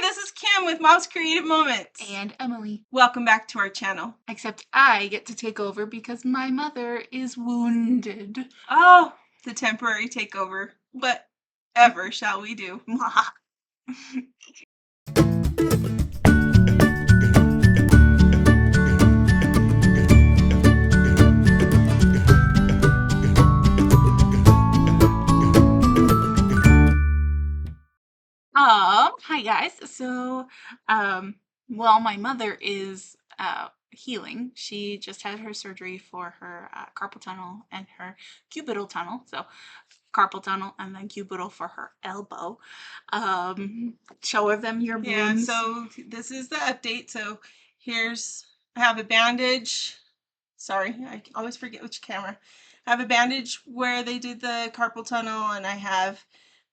this is Kim with Mom's Creative Moments. And Emily. Welcome back to our channel. Except I get to take over because my mother is wounded. Oh, the temporary takeover. Whatever shall we do? Hi guys. So, while my mother is healing, she just had her surgery for her carpal tunnel and her cubital tunnel. So, carpal tunnel and then cubital for her elbow. Show them your wounds. Yeah, so this is the update. So I have a bandage. Sorry, I always forget which camera. I have a bandage where they did the carpal tunnel, and I have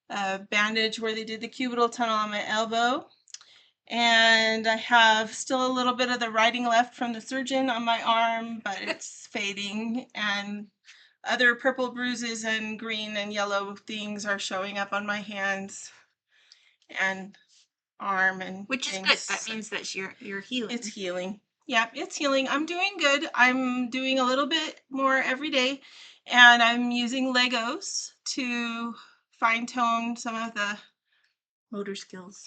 a bandage where they did the cubital tunnel on my elbow. And I have still a little bit of the writing left from the surgeon on my arm, but it's fading. And other purple bruises and green and yellow things are showing up on my hands and arm and which things. Is good. That means that you're healing. It's healing. Yeah, it's healing. I'm doing good. I'm doing a little bit more every day, and I'm using Legos to fine tone some of the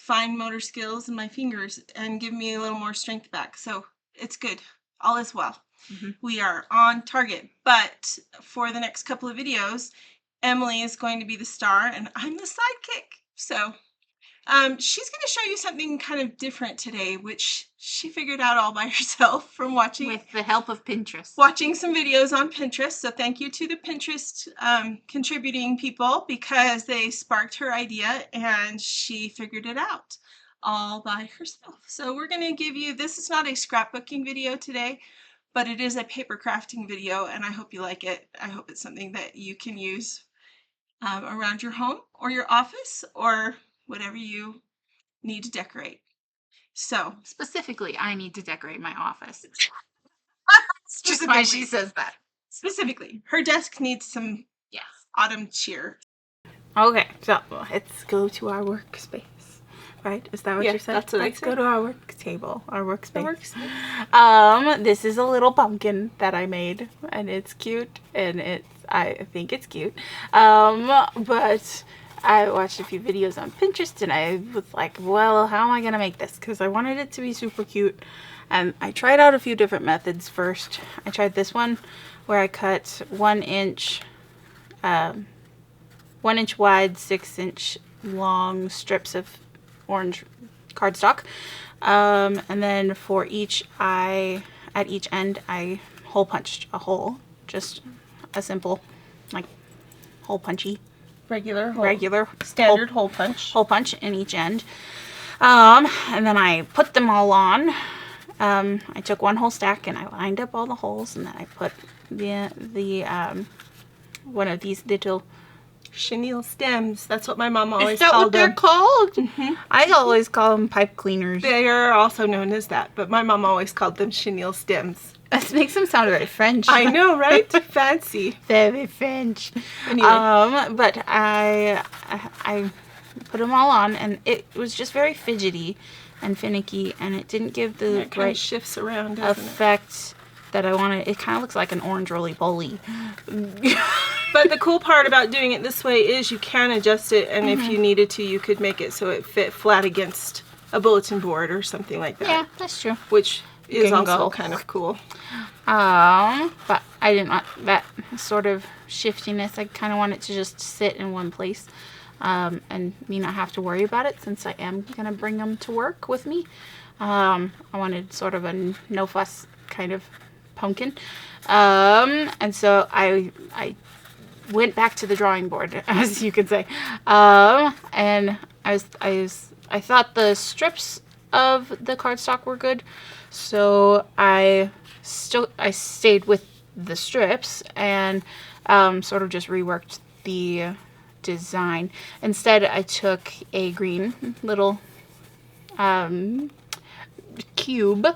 fine motor skills in my fingers and give me a little more strength back. So it's good. All is well. Mm-hmm. We are on target. But for the next couple of videos, Emily is going to be the star and I'm the sidekick. So she's going to show you something kind of different today, which she figured out all by herself from watching. With the help of Pinterest. Watching some videos on Pinterest. So thank you to the Pinterest contributing people because they sparked her idea and she figured it out all by herself. So we're going to give you, this is not a scrapbooking video today, but it is a paper crafting video and I hope you like it. I hope it's something that you can use around your home or your office or whatever you need to decorate. So specifically, I need to decorate my office. Just why she says that. Specifically, her desk needs some autumn cheer. Okay, so let's go to our workspace. Right? Is that what you said? That's what let's go to our work table, our workspace. This is a little pumpkin that I made, and it's cute, and I think it's cute. But I watched a few videos on Pinterest and I was like, well, how am I going to make this? Because I wanted it to be super cute. And I tried out a few different methods first. I tried this one where I cut 1 inch, 1 inch wide, 6 inch long strips of orange cardstock. And then for at each end, I hole punched a hole. Just a simple, like, hole punchy. Regular standard hole punch. Hole punch in each end. And then I put them all on. I took one whole stack and I lined up all the holes, and then I put the one of these little chenille stems. That's what my mom always called them. Is that what they're called? Mm-hmm. I always call them pipe cleaners. They are also known as that, but my mom always called them chenille stems. That makes them sound very French. I know, right? Fancy. Very French. Anyway. But I put them all on, and it was just very fidgety and finicky, and it didn't give the right shifts around effect that I wanted. It kind of looks like an orange roly-poly. But the cool part about doing it this way is you can adjust it, and if you needed to, you could make it so it fit flat against a bulletin board or something like that. Yeah, that's true. Which is also kind of cool. But I didn't want that sort of shiftiness. I kind of want it to just sit in one place, and me not have to worry about it since I am going to bring them to work with me. I wanted sort of a no fuss kind of pumpkin. And so I went back to the drawing board, as you could say. And I thought the strips of the cardstock were good, so I stayed with the strips and sort of just reworked the design. Instead, I took a green little cube,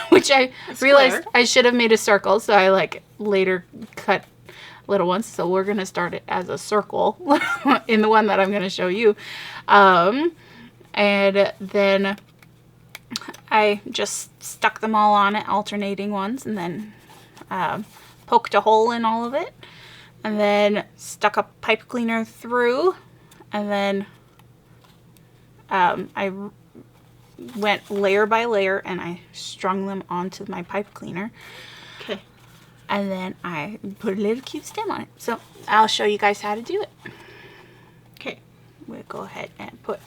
which I realized I should have made a circle, so I later cut little ones. So we're gonna start it as a circle in the one that I'm gonna show you. And then I just stuck them all on it, alternating ones, and then poked a hole in all of it, and then stuck a pipe cleaner through, and then I went layer by layer and I strung them onto my pipe cleaner. Okay. And then I put a little cute stem on it. So I'll show you guys how to do it. Okay. We'll go ahead and put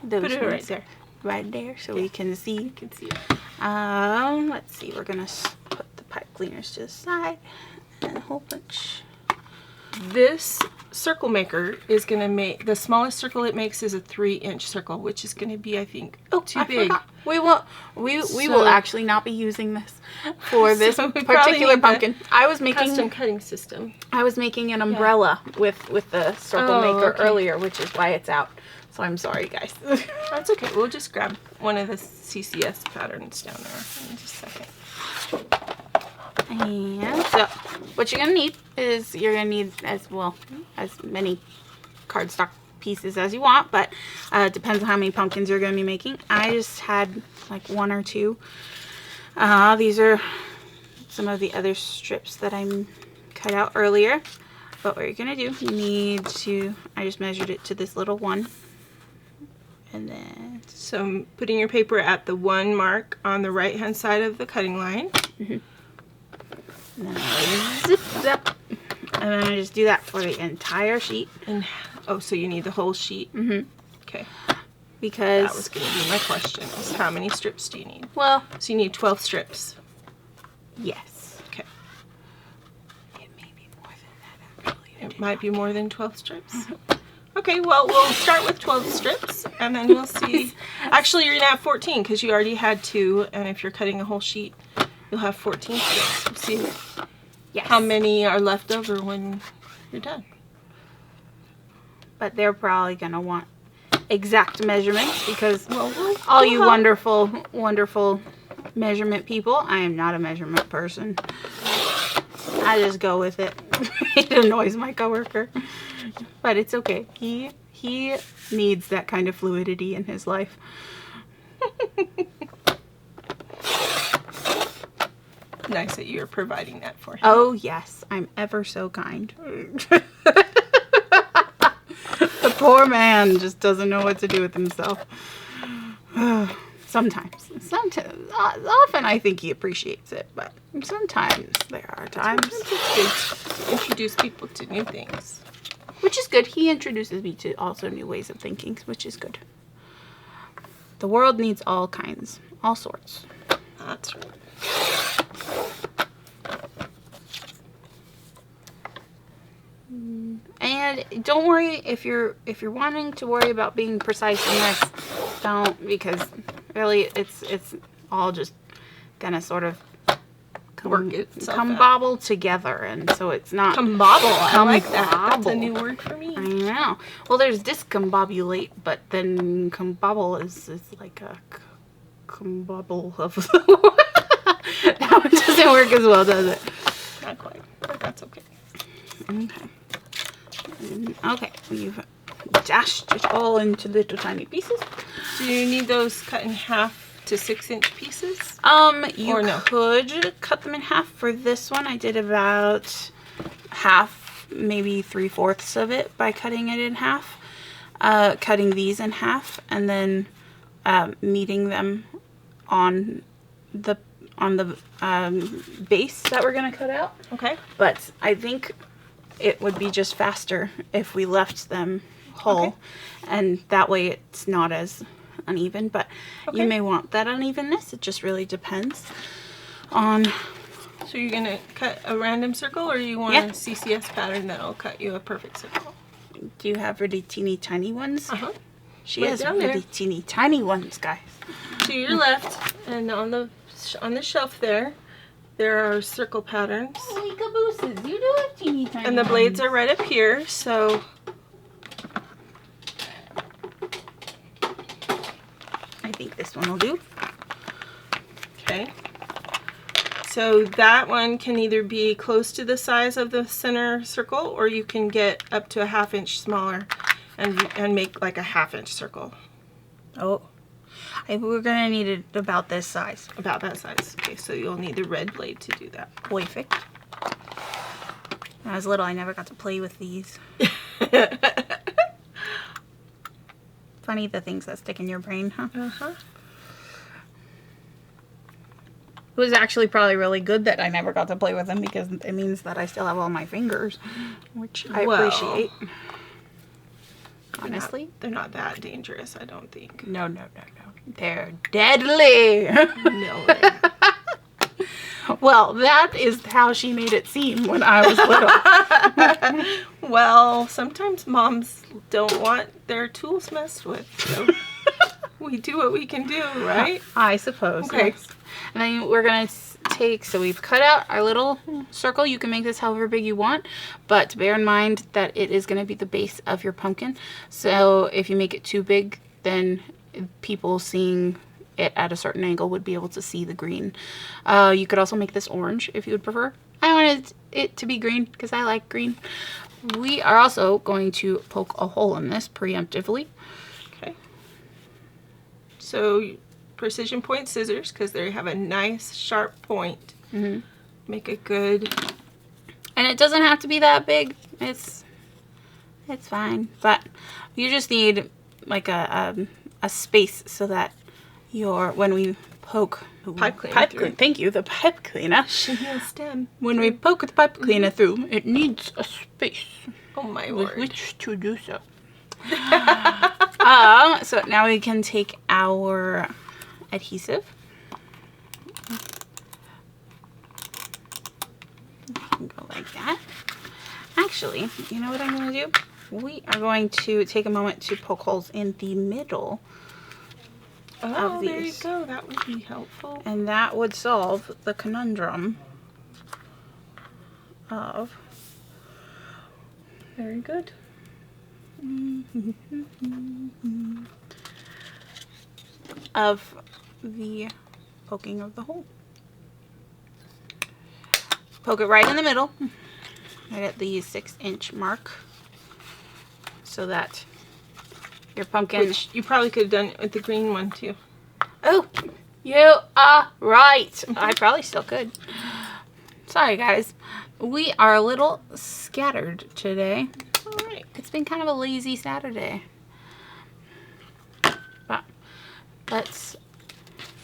those Put it ones right there. right there so we can see. You can see it. Let's see, we're gonna put the pipe cleaners to the side and a whole bunch. This circle maker is going to make, the smallest circle it makes is a 3-inch circle, which is going to be, I think, too big. Forgot. We will actually not be using this for this So we probably particular need pumpkin. I was making Custom cutting system. I was making an umbrella with the circle maker earlier, which is why it's out. So I'm sorry, guys. That's okay. We'll just grab one of the CCS patterns down there in just a second. And so what you're gonna need is as many cardstock pieces as you want, but it depends on how many pumpkins you're gonna be making. I just had like 1 or 2. These are some of the other strips that I cut out earlier. But what you're gonna do, you need to, I just measured it to this little one. And then, so I'm putting your paper at the 1 mark on the right hand side of the cutting line. And then I zip zap. And then I just do that for the entire sheet. And oh, so you need the whole sheet? Okay. Because that was going to be my question, is how many strips do you need? Well, so you need 12 strips. Yes. Okay. It may be more than that, actually. It might be more than 12 strips. Okay, well, we'll start with 12 strips, and then we'll see. Actually, you're going to have 14, because you already had 2, and if you're cutting a whole sheet, you'll have 14 strips. We'll see how many are left over when you're done. But they're probably going to want exact measurements, because all you wonderful, wonderful measurement people, I am not a measurement person. I just go with it. It annoys my coworker. But it's okay. He needs that kind of fluidity in his life. Nice that you're providing that for him. Oh, yes. I'm ever so kind. The poor man just doesn't know what to do with himself. Sometimes. Often I think he appreciates it, but sometimes there are times. It's good to introduce people to new things. Which is good. He introduces me to also new ways of thinking, which is good. The world needs all kinds, all sorts. That's right. And don't worry if you're wanting to worry about being precise in this, don't, because really it's all just gonna sort of bobble together, and so it's not bobble. I like that. That's a new word for me. I know. Well, there's discombobulate, but then combobble is like a combobble of that one doesn't work as well, does it? Not quite, but that's okay. Okay. Okay, we've dashed it all into little tiny pieces. Do you need those cut in half to 6-inch pieces? You could cut them in half. For this one, I did about half, maybe 3/4 of it by cutting it in half. Cutting these in half and then meeting them on the base that we're gonna cut out. Okay. But I think it would be just faster if we left them whole, and that way it's not as uneven, but you may want that unevenness. It just really depends on. So you're gonna cut a random circle, or you want a CCS pattern that'll cut you a perfect circle? Do you have really teeny tiny ones? She right has down really there. teeny tiny ones, guys. To your left, and on the shelf there are circle patterns. Holy cabooses, you do have teeny tiny And the blades are right up here, so I think this one will do. okay. So that one can either be close to the size of the center circle, or you can get up to a 1/2 inch smaller and make like a 1/2 inch circle. Oh, we're gonna need it about this size. About that size. Okay, so you'll need the red blade to do that. Perfect. When I was little, I never got to play with these. Funny the things that stick in your brain, huh? Uh-huh. It was actually probably really good that I never got to play with them because it means that I still have all my fingers, which I appreciate. Honestly. They're not that dangerous, I don't think. No. They're deadly. No, they're not. Well, that is how she made it seem when I was little. Well, sometimes moms don't want their tools messed with, so we do what we can do, right? I suppose. Okay. Yes. And then we're going to take, so we've cut out our little circle. You can make this however big you want, but bear in mind that it is going to be the base of your pumpkin. So if you make it too big, then people seeing it at a certain angle would be able to see the green. You could also make this orange if you would prefer. I wanted it to be green because I like green. We are also going to poke a hole in this preemptively. Okay. So precision point scissors, because they have a nice sharp point. Mm-hmm. Make a good... And it doesn't have to be that big. It's fine. But you just need like a space so that when we poke Pipe cleaner. Thank you, the pipe cleaner. stem. When we poke the pipe cleaner through, it needs a space Oh my with word. which to do so. So now we can take our adhesive. Go like that. Actually, you know what I'm going to do? We are going to take a moment to poke holes in the middle Oh, of there you these. go. That would be helpful. And that would solve the conundrum of... Very good. of the poking of the hole. Poke it right in the middle, right at the 6-inch mark, so that your pumpkin... Which you probably could have done it with the green one too. Oh, you are right. I probably still could. Sorry, guys. We are a little scattered today. All right. It's been kind of a lazy Saturday. But let's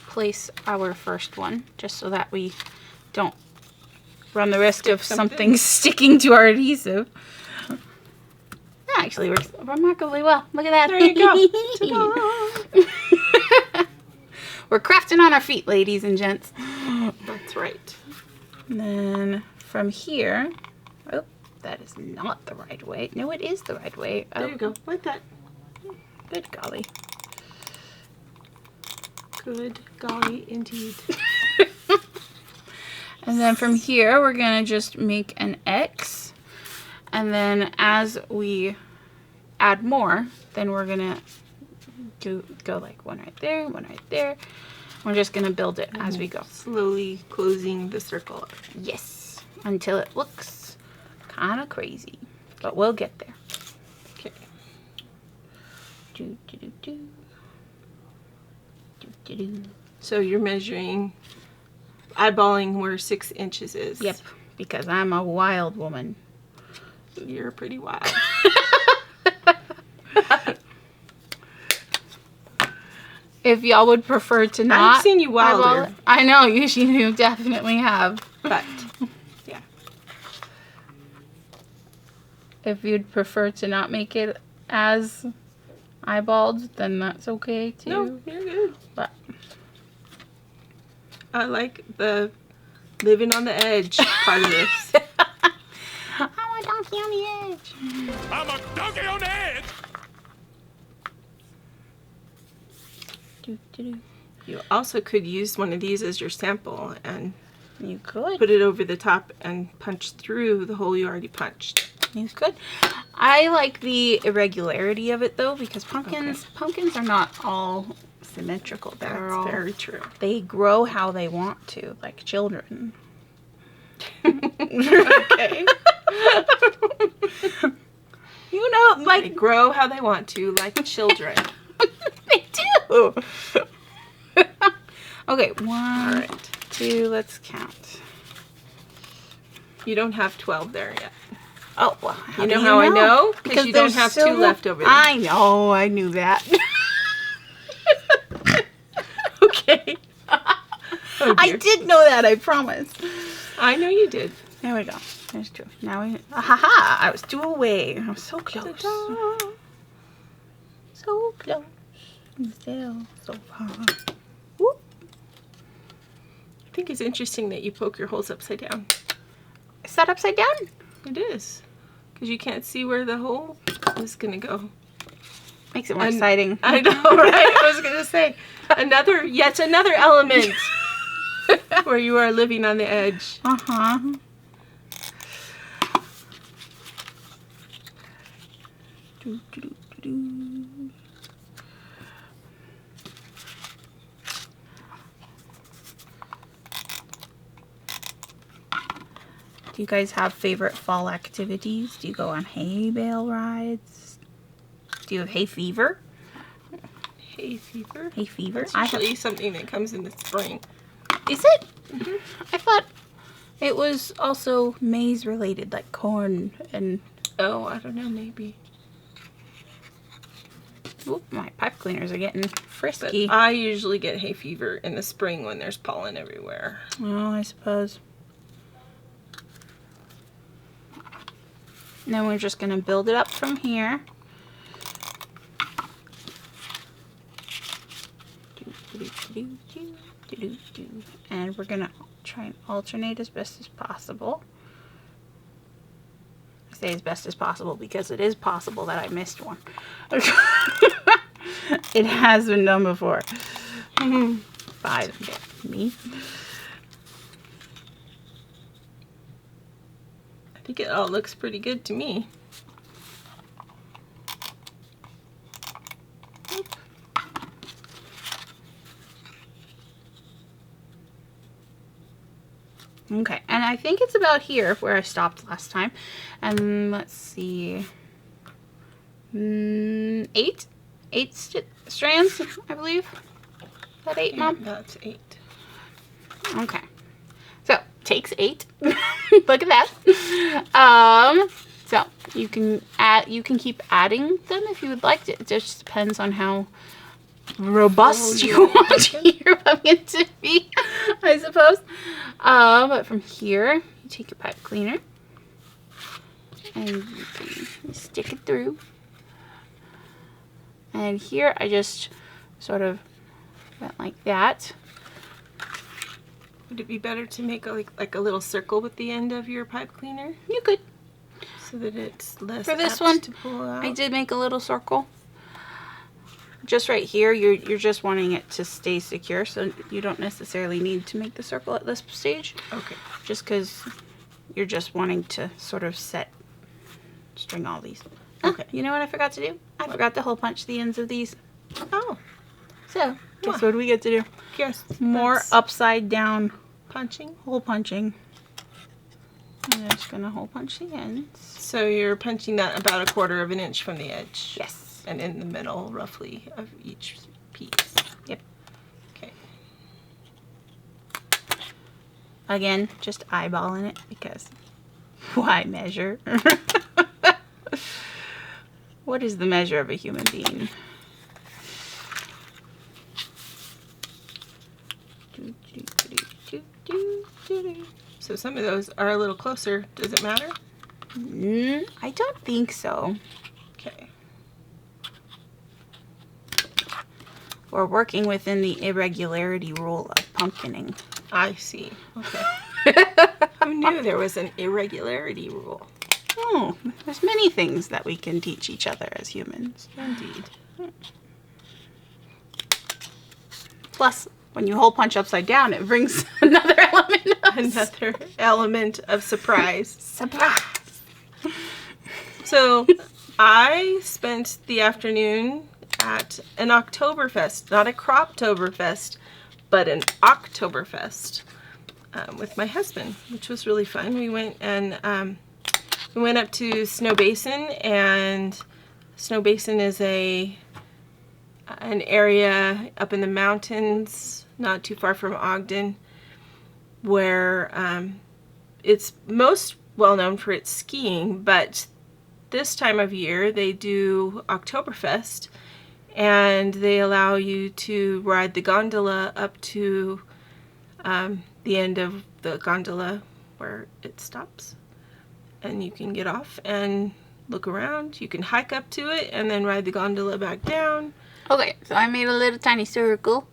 place our first one just so that we don't run the risk of something sticking to our adhesive. That actually works remarkably well. Look at that. There you go. Ta-da. We're crafting on our feet, ladies and gents. That's right. And then from here, oh, that is not the right way. No, it is the right way. Oh, There you go. Like that. good golly. Good golly indeed. And then from here, we're going to just make an X. And then as we add more, then we're going to go like one right there, one right there. We're just going to build it as we go. Slowly closing the circle up. Yes, until it looks kind of crazy. But we'll get there. Okay. Do, do, do, do. Do, do, do. So you're measuring, eyeballing where 6 inches is. Yep, because I'm a wild woman. You're pretty wild. If y'all would prefer to not... I've seen you wilder. eyeball it- I know, you definitely have. But, yeah. If you'd prefer to not make it as eyeballed, then that's okay too. No, you're good. But I like the living on the edge part of this. I'm a donkey on the edge. I'm a donkey on the edge. Do, do, do. You also could use one of these as your sample and You could. put it over the top and punch through the hole you already punched. You could. I like the irregularity of it though, because pumpkins are not all symmetrical. They're all, That's very true. they grow how they want to, like children. Okay. You know, They like grow how they want to, like children. they do. no. Okay, one, All right. 2, let's count. You don't have 12 there yet. Oh, well, how You do know how I know? Because you don't there's have so 2 left over there. I know, I knew that. Okay. Oh, I dear. did know that, I promise. I know you did. There we go. There's 2. Now we, ha! I was 2 away. I was so close. So close. And still so far. Whoop. I think it's interesting that you poke your holes upside down. Is that upside down? It is. Because you can't see where the hole is going to go. Makes it more exciting. I know, right? I was going to say, yet another element where you are living on the edge. Uh-huh. Do you guys have favorite fall activities? Do you go on hay bale rides? Do you have hay fever? Hay fever? Hay fever? It's usually something that comes in the spring. Is it? Mm-hmm. I thought it was also maize related, like corn and... Oh, I don't know, maybe. Oop, my pipe cleaners are getting But frisky. I usually get hay fever in the spring when there's pollen everywhere. Oh, I suppose. And then we're just going to build it up from here. And we're going to try and alternate as best as possible. I say as best as possible because it is possible that I missed one. It has been done before. By me. I think it all looks pretty good to me. Okay, and I think it's about here where I stopped last time. And let's see. 8 strands, I believe. Is that 8, Mom? That's 8. Okay. So, takes 8. Look at that. So you can keep adding them if you would like to. It just depends on how robust you want your pumpkin to be, I suppose. But from here, you take your pipe cleaner and you can stick it through. And here I just sort of went like that. Would it be better to make like a little circle with the end of your pipe cleaner You could. so that it's less For this apt one, to pull out? I did make a little circle. Just right here, you're just wanting it to stay secure, so you don't necessarily need to make the circle at this stage. Okay. Just because you're just wanting to sort of string all these. Okay. You know what I forgot to do? I forgot to hole punch the ends of these. Oh, So, guess Wow. what we get to do? yes. More that's upside down punching. hole punching. I'm just gonna hole punch the ends. So you're punching that about 1/4 of an inch from the edge. Yes. And in the middle, roughly, of each piece. Yep. Okay. Again, just eyeballing it because why measure? What is the measure of a human being? So some of those are a little closer. Does it matter? I don't think so. Okay. We're working within the irregularity rule of pumpkining. I see. Okay. Who knew there was an irregularity rule? Oh, there's many things that we can teach each other as humans. Indeed. Plus, when you hole punch upside down, it brings another element of Another element of surprise. surprise. So I spent the afternoon at an Oktoberfest, not a Croptoberfest, but an Oktoberfest with my husband, which was really fun. We went and we went up to Snow Basin, and Snow Basin is a an area up in the mountains, not too far from Ogden, where it's most well known for its skiing, but this time of year they do Oktoberfest, and they allow you to ride the gondola up to the end of the gondola where it stops, and you can get off and look around. You can hike up to it and then ride the gondola back down. Okay, so I made a little tiny circle.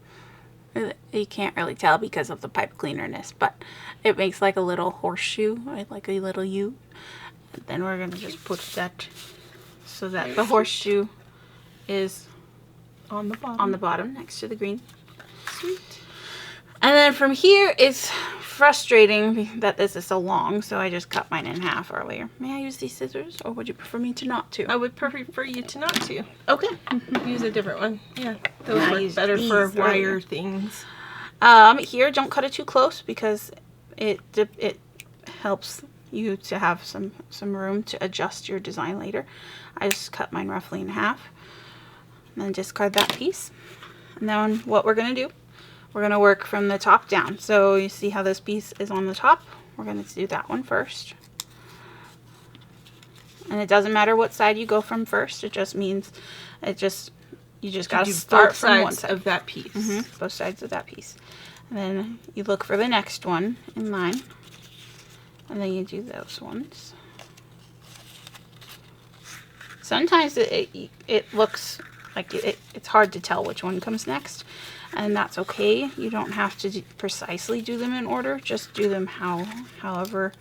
You can't really tell because of the pipe cleanerness, but it makes like a little horseshoe, right? Like a little U. And then we're gonna just put that so that the horseshoe is On the bottom next to the green. Sweet. And then from here, it's frustrating that this is so long, so I just cut mine in half earlier. May I use these scissors, or would you prefer me to not to? I would prefer you to not to. Okay. Use a different one. Yeah, those I work used better for these wire earlier. things. Here, don't cut it too close because it helps you to have some room to adjust your design later. I just cut mine roughly in half, and then discard that piece. And then what we're gonna do, we're gonna work from the top down. So you see how this piece is on the top? We're gonna do that one first. And it doesn't matter what side you go from first. It just means you just gotta start from one side of that piece. both sides of that piece. And then you look for the next one in line, and then you do those ones. Sometimes it looks like it's hard to tell which one comes next, and that's okay. You don't have to precisely do them in order. Just do them however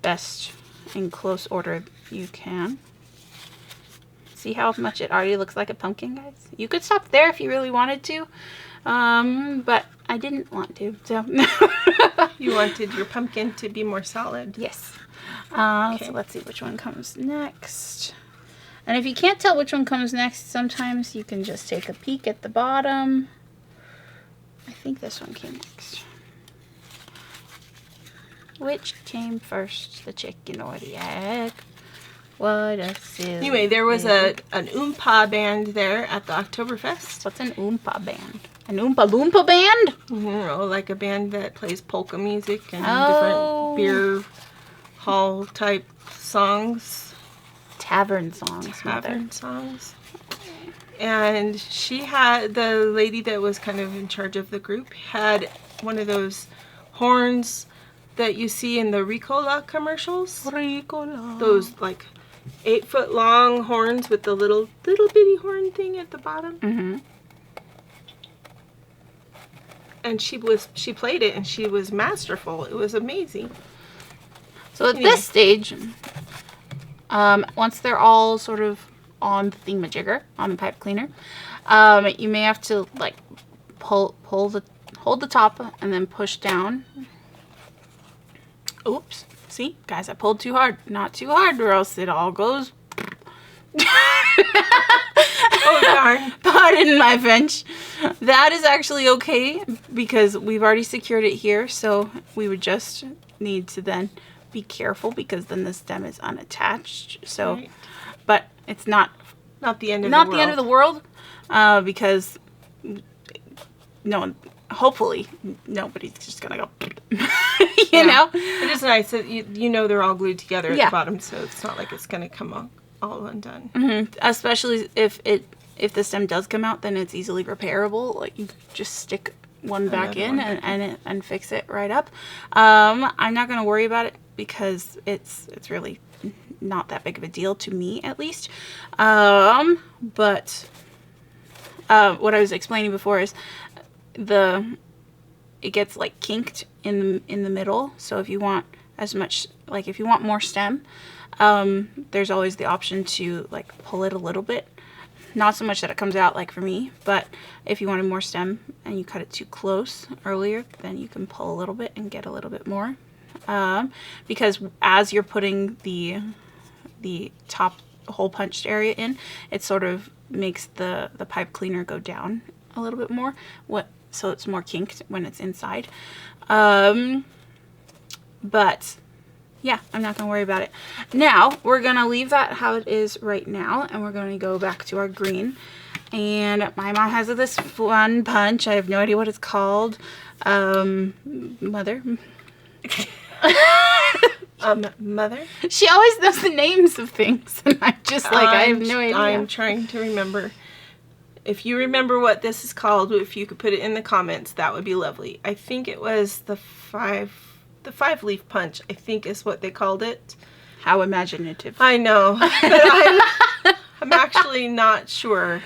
best in close order you can. See how much it already looks like a pumpkin, guys? You could stop there if you really wanted to, but I didn't want to, so. You wanted your pumpkin to be more solid. Yes. Okay. So let's see which one comes next. And if you can't tell which one comes next, sometimes you can just take a peek at the bottom. I think this one came next. Which came first, the chicken or the egg? What a silly Anyway, there was thing. an Oompa band there at the Oktoberfest. What's an Oompa band? An Oompa Loompa band? Oh, like a band that plays polka music and Oh. different beer hall type songs. Tavern songs, Tavern songs. And the lady that was kind of in charge of the group had one of those horns that you see in the Ricola commercials. Ricola. Those like 8-foot long horns with the little bitty horn thing at the bottom. Mm-hmm. And she played it and she was masterful. It was amazing. So at this stage, once they're all sort of on the thingamajigger, on the pipe cleaner, you may have to like hold the top and then push down. Oops. See, guys, I pulled too hard. Not too hard, or else it all goes. Oh, darn. Pardon my French. That is actually okay because we've already secured it here, so we would just need to then be careful because then the stem is unattached. So, Right. but it's not the end of not the the world. end of the world because hopefully nobody's just gonna go. you know. It is nice that you know they're all glued together at Yeah. the bottom, so it's not like it's going to come all undone. Mm-hmm. Especially if the stem does come out, then it's easily repairable. Like you just stick one back in and fix it right up. I'm not gonna worry about it because it's really not that big of a deal to me, at least. But what I was explaining before is it gets like kinked in the middle. So if you want if you want more stem, there's always the option to like pull it a little bit. Not so much that it comes out like for me, but if you wanted more stem and you cut it too close earlier, then you can pull a little bit and get a little bit more. Because as you're putting the top hole punched area in, it sort of makes the pipe cleaner go down a little bit more. So it's more kinked when it's inside. But yeah, I'm not going to worry about it. Now, we're going to leave that how it is right now, and we're going to go back to our green. And my mom has this fun punch. I have no idea what it's called. Mother. Mother? She always knows the names of things, and I'm just like, I have no idea. I'm trying to remember. If you remember what this is called, if you could put it in the comments, that would be lovely. I think it was the five leaf punch, I think is what they called it. How imaginative. I know, but I'm actually not sure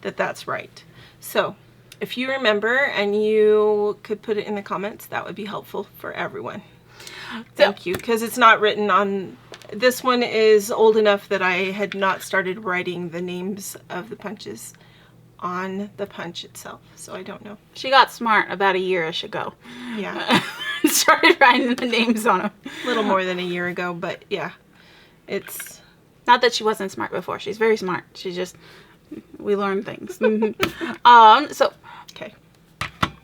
that that's right. So if you remember and you could put it in the comments, that would be helpful for everyone. Thank you, because it's not written on, this one is old enough that I had not started writing the names of the punches on the punch itself, so I don't know. She got smart about a year-ish ago. Yeah. Started writing the names on them. A little more than a year ago, but yeah, it's... Not that she wasn't smart before. She's very smart. She just, we learn things. So, Okay.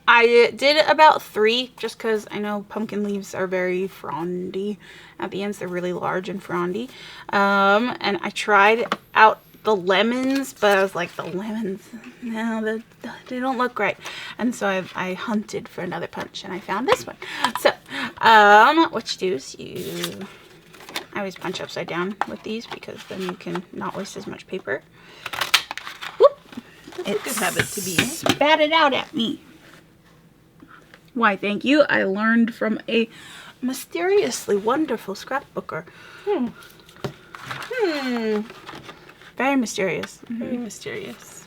I did about 3 just because I know pumpkin leaves are very frondy. At the ends, they're really large and frondy. And I tried out the lemons, but I was like, the lemons, no, they don't look right. And so I hunted for another punch, and I found this one. So, what you do is I always punch upside down with these because then you can not waste as much paper. Whoop! That's a good habit to be in. Spat it out at me. Why, thank you. I learned from a mysteriously wonderful scrapbooker. Very mysterious. Very mysterious.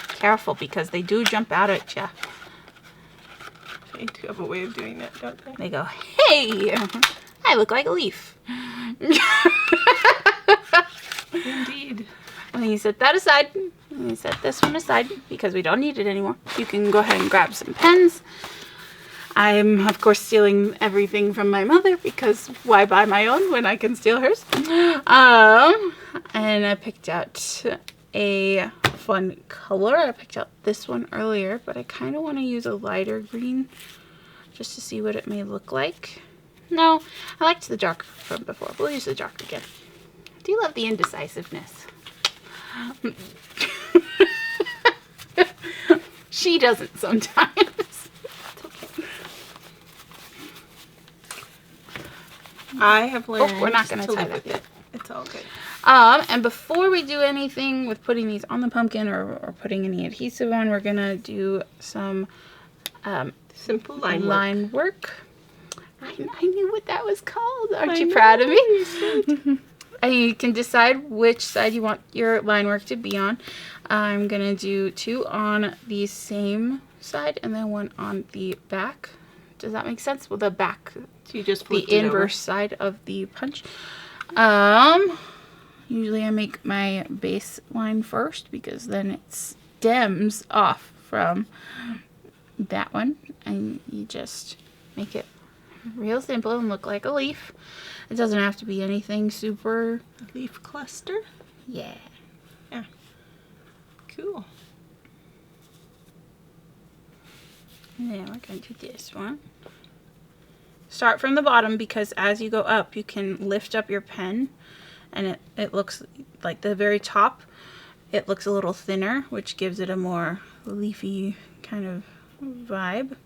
Careful, because they do jump out at you. They do have a way of doing that, don't they? They go, hey, I look like a leaf. Indeed. And then you set that aside. And you set this one aside because we don't need it anymore. You can go ahead and grab some pens. I'm, of course, stealing everything from my mother because why buy my own when I can steal hers? And I picked out a fun color. I picked out this one earlier, but I kind of want to use a lighter green just to see what it may look like. No, I liked the dark from before. We'll use the dark again. I do love the indecisiveness. She doesn't sometimes. It's okay. I have learned we're not gonna to tie live that with it. It's all good. And before we do anything with putting these on the pumpkin or putting any adhesive on, we're gonna do some Simple line work. work. I knew what that was called. Aren't you proud of me? And you can decide which side you want your line work to be on. I'm gonna do 2 on the same side and then 1 on the back. Does that make sense? Well, the back, So you just the flipped it inverse side of the punch. Usually I make my base line first because then it stems off from that one, and you just make it real simple and look like a leaf. It doesn't have to be anything super. Leaf cluster. Yeah. Yeah. Cool. And then we're going to do this one. Start from the bottom because as you go up, you can lift up your pen, and it looks like the very top. It looks a little thinner, which gives it a more leafy kind of vibe.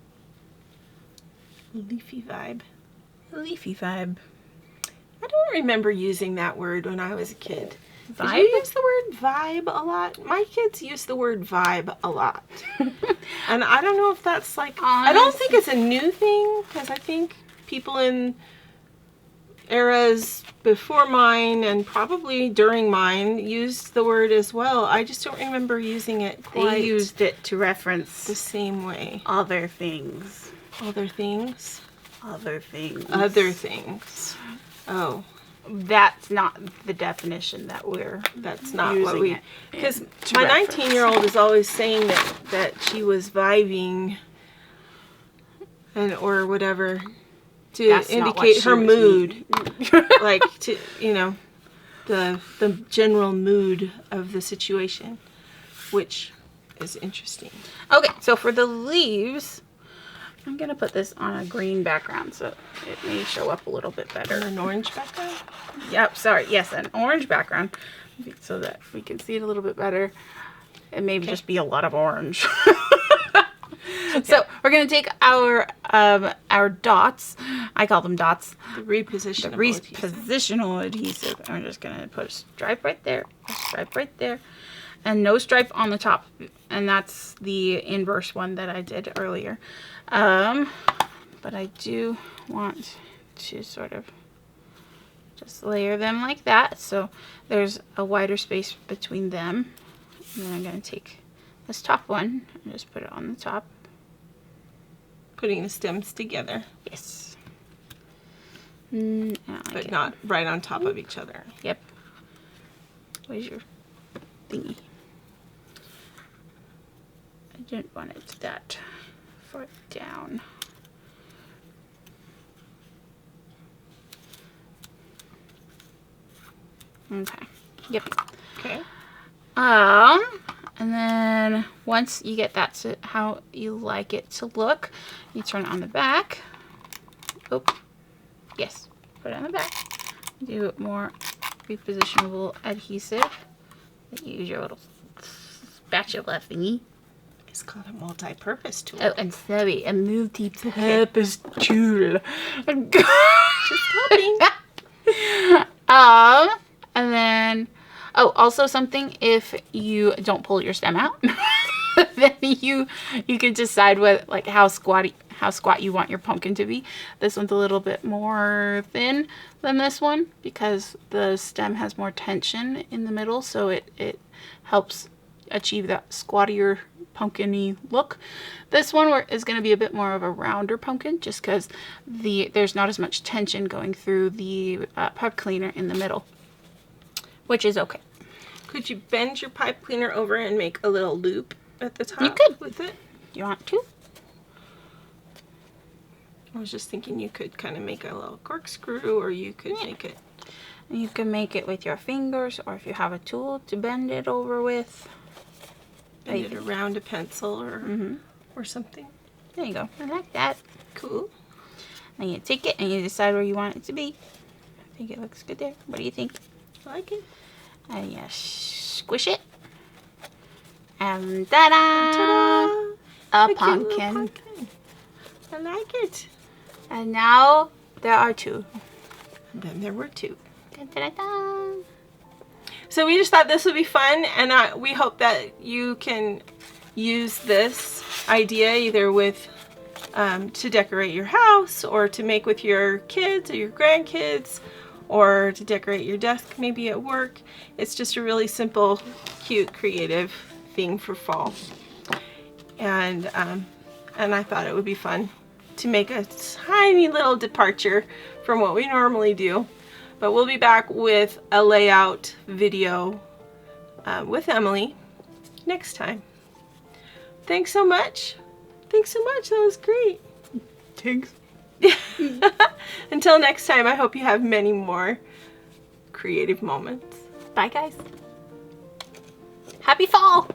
Leafy vibe. Leafy vibe. I don't remember using that word when I was a kid. Vibe? Did you use the word vibe a lot? My kids use the word vibe a lot. And I don't know if that's like, I don't think it's a new thing, because I think people in eras before mine and probably during mine used the word as well. I just don't remember using it quite They used it to reference the same way. other things. Other things? Other things. Other things. Oh. That's not the definition that we're That's not using what we, it because to my reference. 19-year-old is always saying that she was vibing and or whatever to That's not what indicate she her was mood, like to the general mood of the situation, which is interesting. Okay, so for the leaves, I'm gonna put this on a green background so it may show up a little bit better. An orange background? Yep, sorry, yes, an orange background so that we can see it a little bit better. It may just be a lot of orange. So we're gonna take our dots. I call them dots. The Repositional adhesive. I'm just gonna put a stripe right there, a stripe right there, and no stripe on the top. And that's the inverse one that I did earlier. But I do want to sort of just layer them like that, so there's a wider space between them. And then I'm gonna take this top one and just put it on the top. Putting the stems together. Yes. But not right on top of each other. Yep. Where's your thingy? I didn't want it that far down. Okay. Yep. Okay. And then once you get that to how you like it to look, you turn it on the back. Oh, yes. Put it on the back. Do more repositionable adhesive. Use your little spatula thingy. It's called a multi-purpose tool. Oh, I'm sorry, a multi-purpose tool. Just helping. And then, oh, also something, if you don't pull your stem out, then you can decide what, like, how squat you want your pumpkin to be. This one's a little bit more thin than this one because the stem has more tension in the middle, so it helps achieve that squattier pumpkin-y look. This one is going to be a bit more of a rounder pumpkin just because there's not as much tension going through the pipe cleaner in the middle, which is okay. Could you bend your pipe cleaner over and make a little loop at the top? You could. With it? You want to? I was just thinking you could kind of make a little corkscrew, or you could make it. You can make it with your fingers, or if you have a tool to bend it over with. Bend it around a pencil or something. There you go. I like that. Cool. And you take it and you decide where you want it to be. I think it looks good there. What do you think? I like it. And you squish it. And ta-da! Ta-da! A pumpkin. I like it. And now there are two. And then there were two. Da-da-da-da. So we just thought this would be fun, and we hope that you can use this idea either with to decorate your house, or to make with your kids or your grandkids, or to decorate your desk maybe at work. It's just a really simple, cute, creative thing for fall. And I thought it would be fun to make a tiny little departure from what we normally do. But we'll be back with a layout video with Emily next time. Thanks so much. Thanks so much. That was great. Thanks. Until next time, I hope you have many more creative moments. Bye, guys. Happy fall!